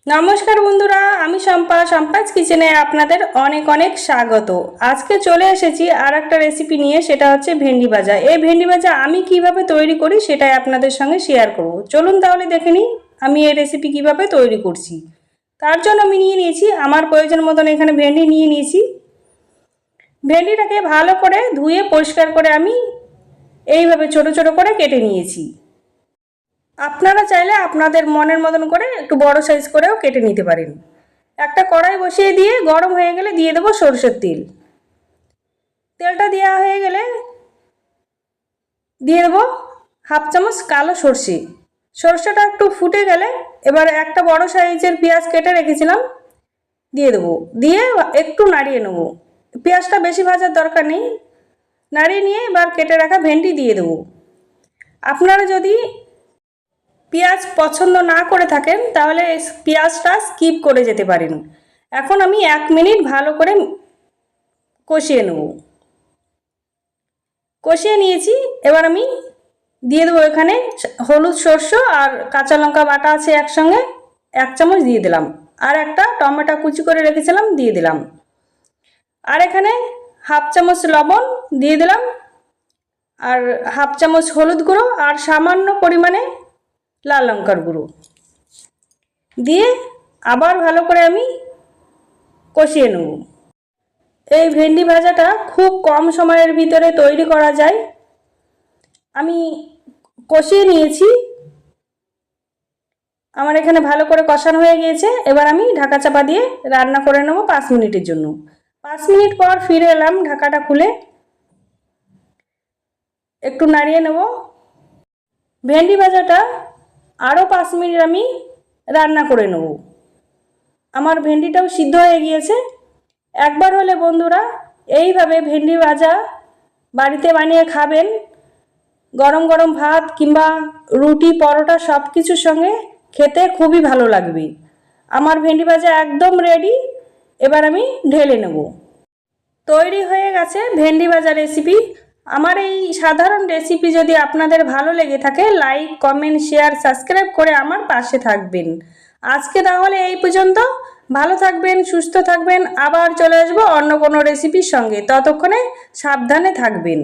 নমস্কার বন্ধুরা, আমি সম্পাস কিচেনে আপনাদের অনেক অনেক স্বাগত। আজকে চলে এসেছি আর একটা রেসিপি নিয়ে, সেটা হচ্ছে ভেন্ডি ভাজা। এই ভেন্ডি ভাজা আমি কিভাবে তৈরি করি সেটাই আপনাদের সঙ্গে শেয়ার করব। চলুন তাহলে দেখে নিই আমি এই রেসিপি কিভাবে তৈরি করছি। তার জন্য আমি নিয়ে নিয়েছি আমার প্রয়োজন মতন এখানে ভেন্ডি নিয়ে নিয়েছি। ভেন্ডিটাকে ভালো করে ধুয়ে পরিষ্কার করে আমি এইভাবে ছোট ছোট করে কেটে নিয়েছি। আপনারা চাইলে আপনাদের মনের মতন করে একটু বড় সাইজ করেও কেটে নিতে পারেন। একটা কড়াই বসিয়ে দিয়ে গরম হয়ে গেলে দিয়ে দেবো সরষের তেল। তেলটা দেওয়া হয়ে গেলে দিয়ে দেবো হাফ চামচ কালো সর্ষে। সর্ষেটা একটু ফুটে গেলে এবার একটা বড় সাইজের পেঁয়াজ কেটে রেখেছিলাম দিয়ে দেবো। দিয়ে একটু নাড়িয়ে নেবো। পেঁয়াজটা বেশি ভাজার দরকার নেই। নাড়িয়ে নিয়ে এবার কেটে রাখা ভেন্ডি দিয়ে দেবো। আপনারা যদি পেঁয়াজ পছন্দ না করে থাকেন তাহলে পেঁয়াজটা স্কিপ করে যেতে পারেন। এখন আমি 1 মিনিট ভালো করে কষিয়ে নেব। কষিয়ে নিয়েছি। এবার আমি দিয়ে দেবো এখানে হলুদ, সর্ষ আর কাঁচা লঙ্কা বাটা আছে একসঙ্গে 1 চামচ দিয়ে দিলাম। আর একটা টমেটো কুচি করে রেখেছিলাম দিয়ে দিলাম। আর এখানে হাফ চামচ লবণ দিয়ে দিলাম। আর হাফ চামচ হলুদ গুঁড়ো আর সামান্য পরিমাণে লাল লঙ্কার গুঁড়ো দিয়ে আবার ভালো করে আমি কষিয়ে নেব। এই ভেন্ডি ভাজাটা খুব কম সময়ের ভিতরে তৈরি করা যায়। আমি কষিয়ে নিয়েছি। আমার এখানে ভালো করে কষানো হয়ে গিয়েছে। এবার আমি ঢাকা চাপা দিয়ে রান্না করে নেব 5 মিনিটের জন্য। 5 মিনিট পর ফিরে এলাম ঢাকাটা খুলে। একটু নাড়িয়ে নেব। ভেন্ডি ভাজাটা আরও 5 মিনিট আমি রান্না করে নেব। আমার ভেন্ডিটাও সিদ্ধ হয়ে গিয়েছে। একবার হলে বন্ধুরা এইভাবে ভেন্ডি ভাজা বাড়িতে বানিয়ে খাবেন। গরম গরম ভাত কিংবা রুটি, পরোটা সব কিছুর সঙ্গে খেতে খুবই ভালো লাগবে। আমার ভেন্ডি ভাজা একদম রেডি। এবার আমি ঢেলে নেব। তৈরি হয়ে গেছে ভেন্ডি ভাজা রেসিপি। আমার এই সাধারণ রেসিপি যদি আপনাদের ভালো লেগে থাকে লাইক, কমেন্ট, শেয়ার, সাবস্ক্রাইব করে আমার পাশে থাকবেন। আজকে তাহলে এই পর্যন্ত। ভালো থাকবেন, সুস্থ থাকবেন। আবার চলে আসবো অন্য কোনো রেসিপির সঙ্গে। ততক্ষণে সাবধানে থাকবেন।